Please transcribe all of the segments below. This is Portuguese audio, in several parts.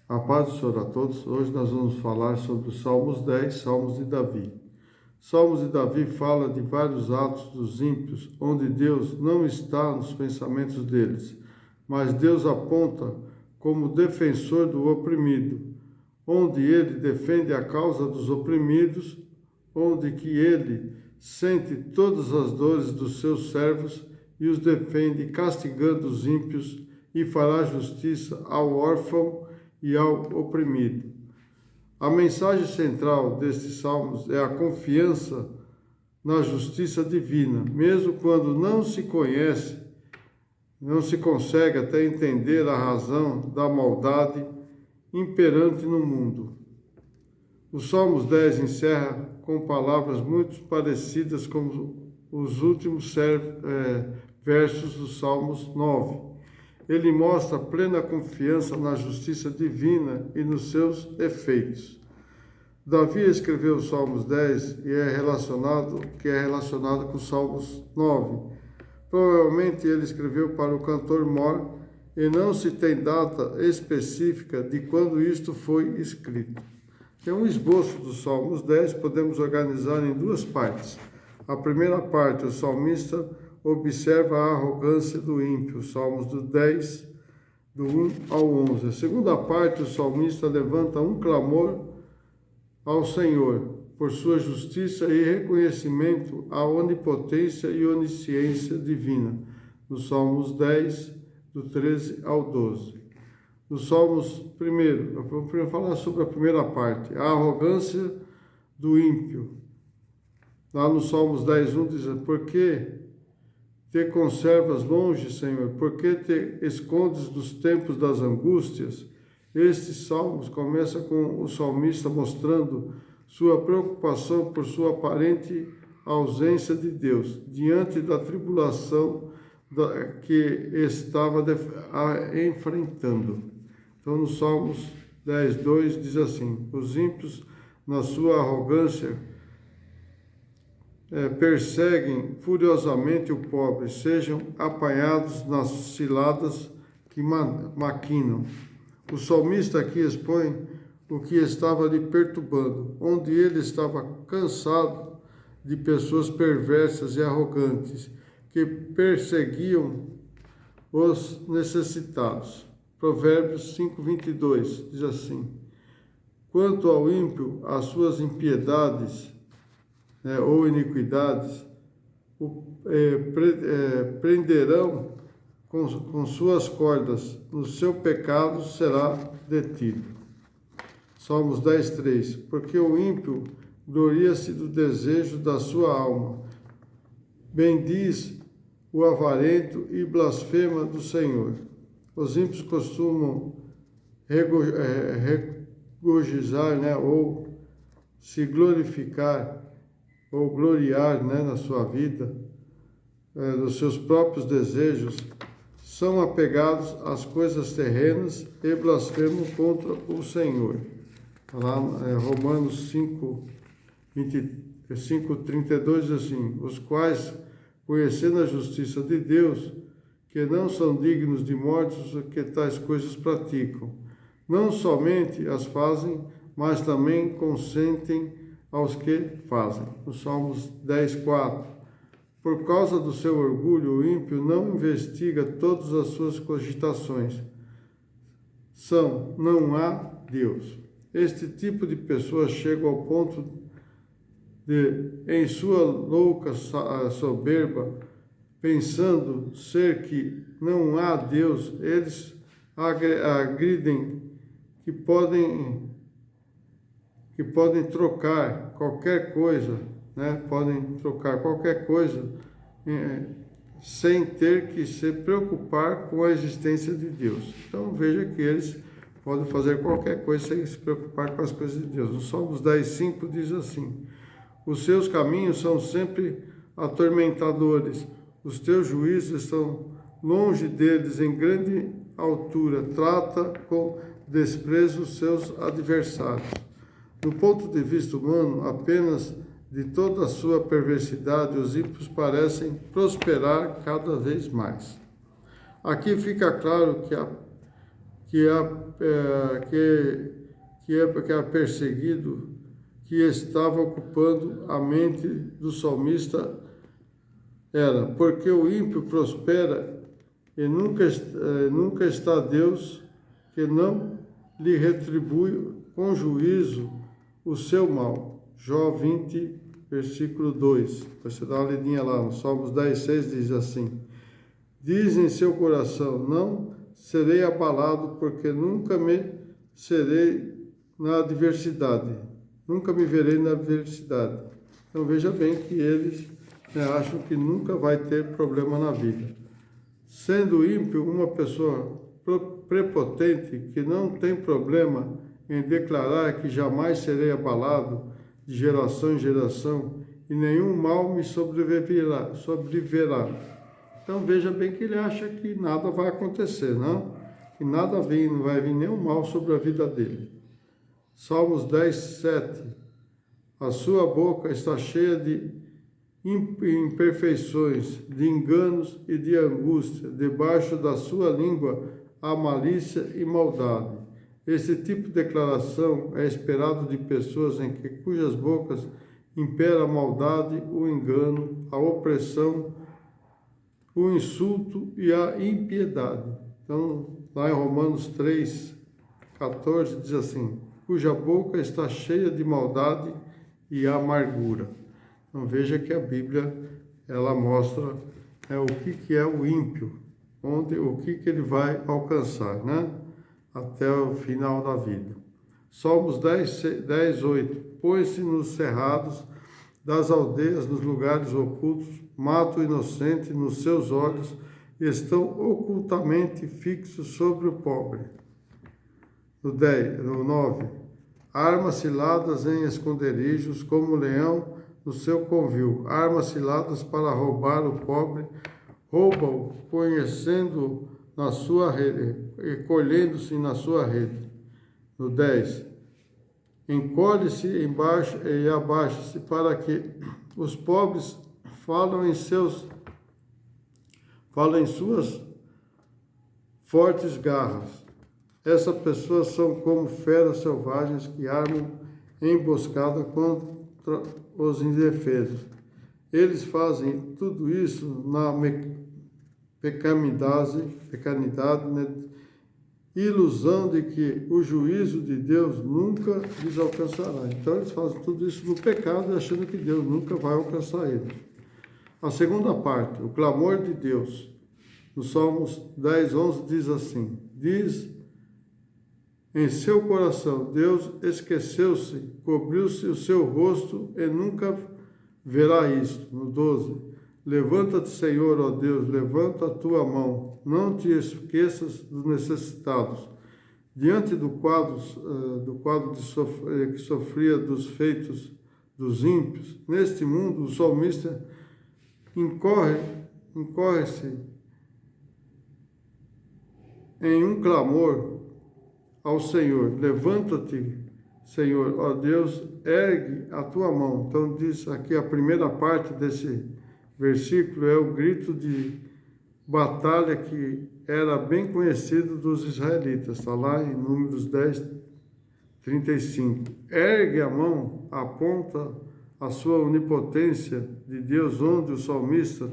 A paz do Senhor a todos. Hoje nós vamos falar sobre os Salmos 10, Salmos de Davi. Salmos de Davi fala de vários atos dos ímpios, onde Deus não está nos pensamentos deles, mas Deus aponta como defensor do oprimido, onde ele defende a causa dos oprimidos, onde que ele sente todas as dores dos seus servos e os defende, castigando os ímpios, e fará justiça ao órfão e ao oprimido. A mensagem central destes salmos é a confiança na justiça divina, mesmo quando não se conhece, não se consegue até entender a razão da maldade imperante no mundo. O Salmos 10 encerra com palavras muito parecidas com os últimos versos dos Salmos 9. Ele mostra plena confiança na justiça divina e nos seus efeitos. Davi escreveu os Salmos 10 e é relacionado com os Salmos 9. Provavelmente ele escreveu para o cantor Mor e não se tem data específica de quando isto foi escrito. Tem um esboço dos Salmos 10, podemos organizar em duas partes. A primeira parte, o salmista observa a arrogância do ímpio, Salmos do 10, do 1 ao 11. A segunda parte, o salmista levanta um clamor ao Senhor por sua justiça e reconhecimento à onipotência e onisciência divina, nos Salmos 10, do 13 ao 12. Nos Salmos, eu vou primeiro falar sobre a primeira parte, a arrogância do ímpio. Lá nos Salmos 10, 1 diz, por que te conservas longe, Senhor? Por que te escondes dos tempos das angústias? Estes salmos começam com o salmista mostrando sua preocupação por sua aparente ausência de Deus, diante da tribulação que estava enfrentando. Então, nos Salmos 10, 2 diz assim, os ímpios, na sua arrogância, perseguem furiosamente o pobre, sejam apanhados nas ciladas que maquinam. O salmista aqui expõe o que estava lhe perturbando, onde ele estava cansado de pessoas perversas e arrogantes que perseguiam os necessitados. Provérbios 5:22 diz assim, quanto ao ímpio, as suas impiedades ou iniquidades prenderão com suas cordas, no seu pecado será detido. Salmos 10:3, porque o ímpio gloria-se do desejo da sua alma, bendiz o avarento e blasfema do Senhor. Os ímpios costumam regozijar, ou se glorificar, ou gloriar na sua vida, nos seus próprios desejos, são apegados às coisas terrenas e blasfemam contra o Senhor. Lá Romanos 5:32 diz assim, os quais, conhecendo a justiça de Deus, que não são dignos de morte os que tais coisas praticam, não somente as fazem, mas também consentem aos que fazem. Os Salmos 10:4. Por causa do seu orgulho, o ímpio não investiga todas as suas cogitações. Não há Deus. Este tipo de pessoa chega ao ponto de, em sua louca soberba, pensando ser que não há Deus, eles agridem que podem trocar qualquer coisa, podem trocar qualquer coisa sem ter que se preocupar com a existência de Deus. Então veja que eles podem fazer qualquer coisa sem se preocupar com as coisas de Deus. No Salmos 10:5 diz assim, os seus caminhos são sempre atormentadores, os teus juízos estão longe deles em grande altura, trata com desprezo os seus adversários. Do ponto de vista humano, apenas de toda a sua perversidade, os ímpios parecem prosperar cada vez mais. Aqui fica claro que que é perseguido, que estava ocupando a mente do salmista era, porque o ímpio prospera e nunca está Deus que não lhe retribui com juízo o seu mal. Jó 20, versículo 2. Você dá uma lidinha lá, no Salmos 10, 6 diz assim: diz em seu coração, não serei abalado, porque nunca me serei na adversidade. Nunca me verei na adversidade. Então veja bem que eles acham que nunca vai ter problema na vida. Sendo ímpio uma pessoa prepotente que não tem problema em declarar que jamais serei abalado de geração em geração e nenhum mal me sobreviverá. Então veja bem que ele acha que nada vai acontecer, não? Que nada vem, não vai vir nenhum mal sobre a vida dele. Salmos 10, 7. A sua boca está cheia de imperfeições, de enganos e de angústia. Debaixo da sua língua há malícia e maldade. Esse tipo de declaração é esperado de pessoas cujas bocas impera a maldade, o engano, a opressão, o insulto e a impiedade. Então, lá em Romanos 3, 14, diz assim: cuja boca está cheia de maldade e amargura. Então, veja que a Bíblia, ela mostra o que é o ímpio, o que ele vai alcançar, né? Até o final da vida. Salmos 10, 8. Põe-se nos cerrados das aldeias, nos lugares ocultos, mata o inocente, nos seus olhos estão ocultamente fixos sobre o pobre. No 9. Armas ciladas em esconderijos, como o leão no seu covil. Armas ciladas para roubar o pobre, rouba-o, conhecendo na sua rede, e colhendo-se na sua rede. No 10. Encolhe-se embaixo e abaixa-se para que os pobres falem em suas fortes garras. Essas pessoas são como feras selvagens que armam emboscada contra os indefesos. Eles fazem tudo isso na pecanidade, né? Ilusão de que o juízo de Deus nunca lhes alcançará. Então eles fazem tudo isso no pecado, achando que Deus nunca vai alcançar eles. A segunda parte, o clamor de Deus. No Salmos 10, 11 diz assim: diz em seu coração, Deus esqueceu-se, cobriu-se o seu rosto e nunca verá isto. No 12, levanta-te, Senhor, ó Deus, levanta a tua mão, não te esqueças dos necessitados. Diante do quadro que sofria dos feitos dos ímpios, neste mundo o salmista incorre-se em um clamor ao Senhor: levanta-te, Senhor, ó Deus, ergue a tua mão. Então diz aqui a primeira parte desse versículo é o grito de batalha que era bem conhecido dos israelitas. Está lá em Números 10, 35. Ergue a mão, aponta a sua onipotência de Deus, onde o salmista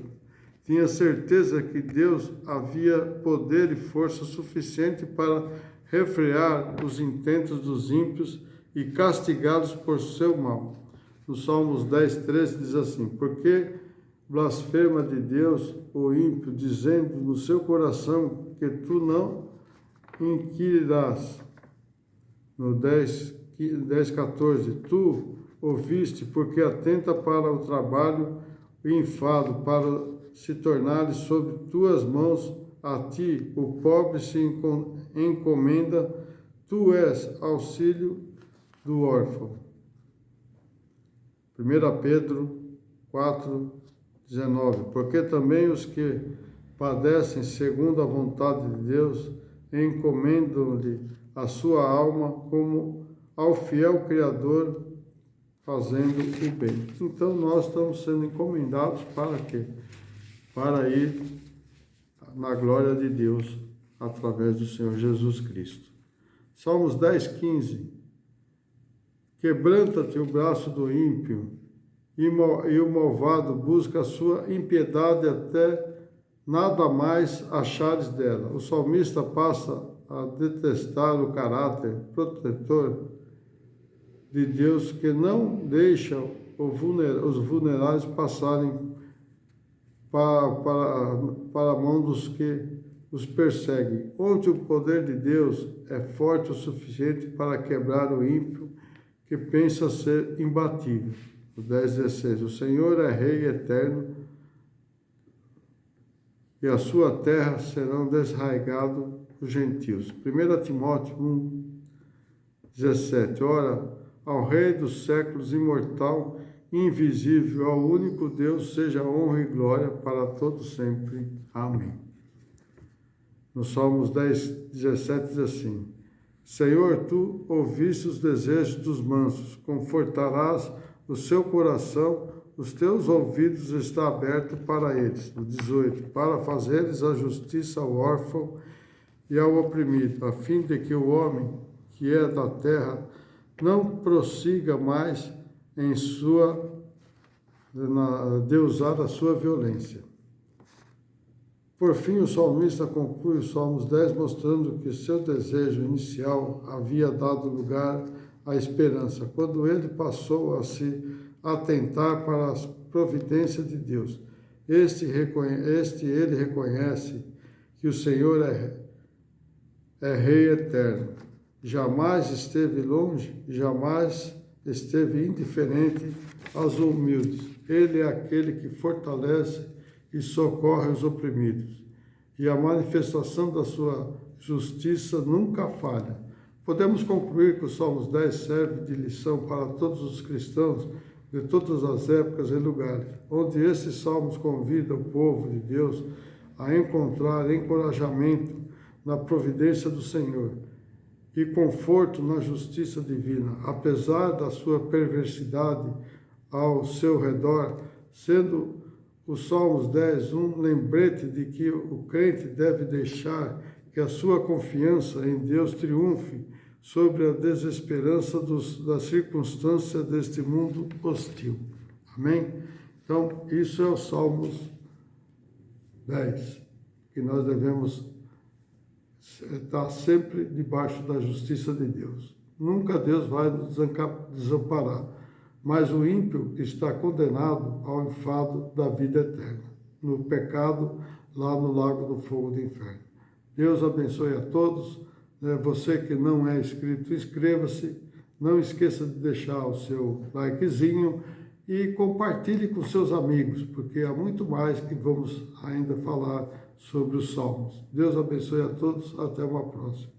tinha certeza que Deus havia poder e força suficiente para refrear os intentos dos ímpios e castigá-los por seu mal. No Salmos 10, 13 diz assim: porque blasfema de Deus o ímpio, dizendo no seu coração que tu não inquirirás. No 10, 14, tu ouviste, porque atenta para o trabalho e enfado, para se tornares sobre tuas mãos, a ti o pobre se encomenda, tu és auxílio do órfão. 1 Pedro 4, 19. Porque também os que padecem segundo a vontade de Deus encomendam-lhe a sua alma como ao fiel Criador, fazendo o bem. Então nós estamos sendo encomendados para quê? Para ir na glória de Deus através do Senhor Jesus Cristo. Salmos 10, 15. Quebranta-te o braço do ímpio, e o malvado busca a sua impiedade até nada mais achares dela. O salmista passa a detestar o caráter protetor de Deus, que não deixa os vulneráveis passarem para a mão dos que os perseguem, onde o poder de Deus é forte o suficiente para quebrar o ímpio que pensa ser imbatível. O 10:16. O Senhor é Rei eterno, e a sua terra serão desraigados os gentios. 1 Timóteo 1:17. Ora, ao Rei dos séculos, imortal, invisível, ao único Deus, seja honra e glória para todos sempre. Amém. No Salmos 10:17 diz assim: Senhor, tu ouviste os desejos dos mansos, confortarás o seu coração, os teus ouvidos estão abertos para eles. No 18, para fazeres a justiça ao órfão e ao oprimido, a fim de que o homem que é da terra não prossiga mais em de usar a sua violência. Por fim, o salmista conclui os Salmos 10 mostrando que seu desejo inicial havia dado lugar à esperança, quando ele passou a se atentar para as providências de Deus. Ele reconhece que o Senhor é Rei eterno. Jamais esteve longe, jamais esteve indiferente aos humildes. Ele é aquele que fortalece e socorre os oprimidos. E a manifestação da sua justiça nunca falha. Podemos concluir que o Salmos 10 serve de lição para todos os cristãos de todas as épocas e lugares, onde esses salmos convidam o povo de Deus a encontrar encorajamento na providência do Senhor e conforto na justiça divina, apesar da sua perversidade ao seu redor, sendo o Salmos 10 um lembrete de que o crente deve deixar que a sua confiança em Deus triunfe sobre a desesperança das circunstâncias deste mundo hostil. Amém? Então, isso é o Salmos 10, que nós devemos estar sempre debaixo da justiça de Deus. Nunca Deus vai nos desamparar, mas o ímpio está condenado ao enfado da vida eterna, no pecado, lá no lago do fogo do inferno. Deus abençoe a todos. Você que não é inscrito, inscreva-se. Não esqueça de deixar o seu likezinho e compartilhe com seus amigos, porque há muito mais que vamos ainda falar sobre os Salmos. Deus abençoe a todos. Até uma próxima.